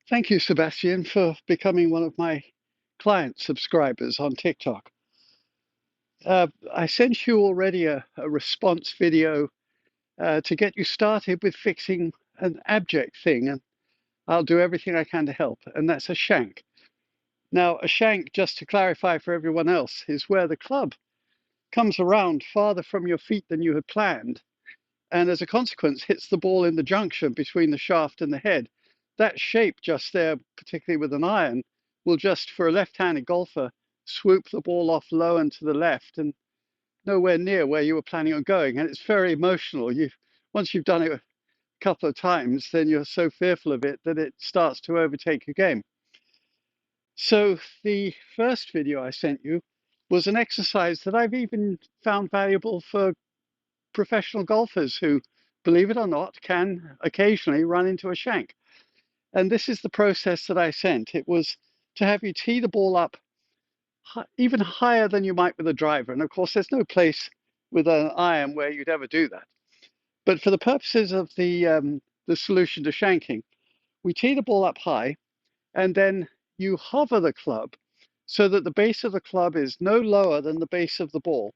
Thank you, Sebastian, for becoming one of my client subscribers on TikTok. I sent you already a response video to get you started with fixing an abject thing, and I'll do everything I can to help, and that's a shank. Now, a shank, just to clarify for everyone else, is where the club comes around farther from your feet than you had planned, and as a consequence hits the ball in the junction between the shaft and the head. That shape just there, particularly with an iron, will just, for a left-handed golfer, swoop the ball off low and to the left and nowhere near where you were planning on going. And it's very emotional. Once you've done it a couple of times, then you're so fearful of it that it starts to overtake your game. So the first video I sent you was an exercise that I've even found valuable for professional golfers who, believe it or not, can occasionally run into a shank. And this is the process that I sent. It was to have you tee the ball up even higher than you might with a driver. And of course, there's no place with an iron where you'd ever do that. But for the purposes of the solution to shanking, we tee the ball up high, and then you hover the club so that the base of the club is no lower than the base of the ball.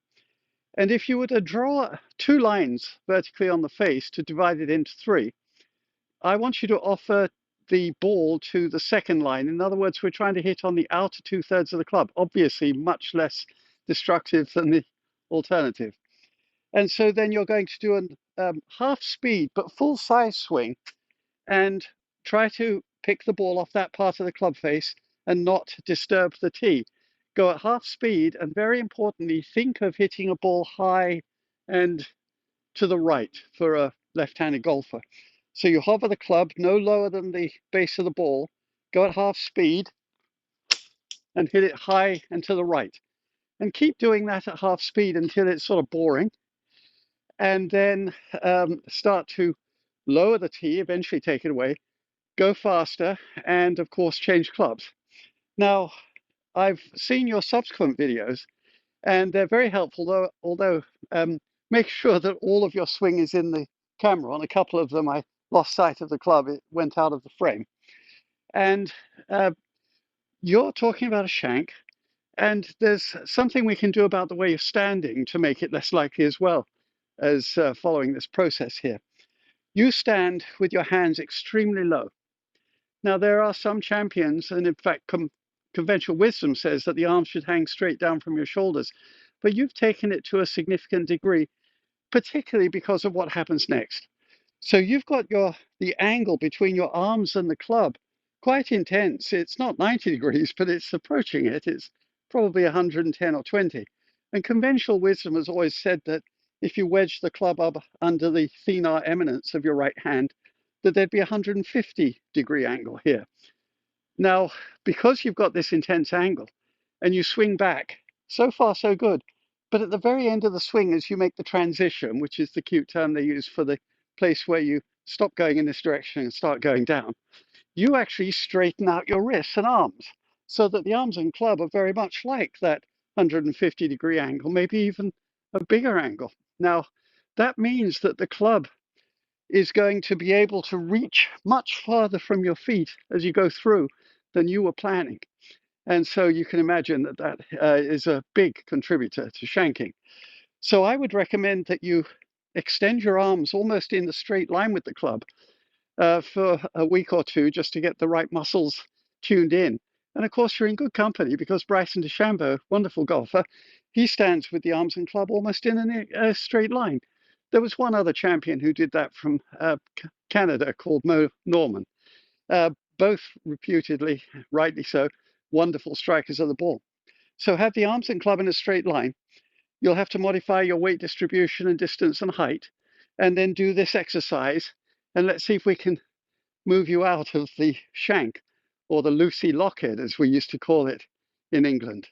And if you were to draw two lines vertically on the face to divide it into three, I want you to offer the ball to the second line. In other words, we're trying to hit on the outer two-thirds of the club, obviously much less destructive than the alternative. And so then you're going to do a half speed but full size swing and try to pick the ball off that part of the club face and not disturb the tee. Go at half speed, and very importantly, think of hitting a ball high and to the right for a left-handed golfer. So you hover the club no lower than the base of the ball, go at half speed and hit it high and to the right. And keep doing that at half speed until it's sort of boring. And then start to lower the tee, eventually take it away, go faster, and of course change clubs. Now, I've seen your subsequent videos, and they're very helpful, although make sure that all of your swing is in the camera. On a couple of them, I lost sight of the club. It went out of the frame. And uh, you're talking about a shank, and there's something we can do about the way you're standing to make it less likely as well as following this process here. You stand with your hands extremely low. Now, there are some champions, and in fact, conventional wisdom says that the arms should hang straight down from your shoulders, but you've taken it to a significant degree, particularly because of what happens next. So you've got the angle between your arms and the club quite intense. It's not 90 degrees, but it's approaching it. It's probably 110 or 20. And conventional wisdom has always said that if you wedge the club up under the thenar eminence of your right hand, that there'd be a 150-degree angle here. Now, because you've got this intense angle and you swing back, so far so good. But at the very end of the swing, as you make the transition, which is the cute term they use for the place where you stop going in this direction and start going down, you actually straighten out your wrists and arms so that the arms and club are very much like that 150-degree angle, maybe even a bigger angle. Now, that means that the club is going to be able to reach much farther from your feet as you go through than you were planning. And so you can imagine that that is a big contributor to shanking. So I would recommend that you extend your arms almost in a straight line with the club for a week or two just to get the right muscles tuned in. And of course, you're in good company because Bryson DeChambeau, wonderful golfer, he stands with the arms and club almost in a straight line. There was one other champion who did that from Canada called Mo Norman. Both reputedly, rightly so, wonderful strikers of the ball. So have the arms and club in a straight line. You'll have to modify your weight distribution and distance and height, and then do this exercise. And let's see if we can move you out of the shank, or the Lucy Lockhead, as we used to call it in England.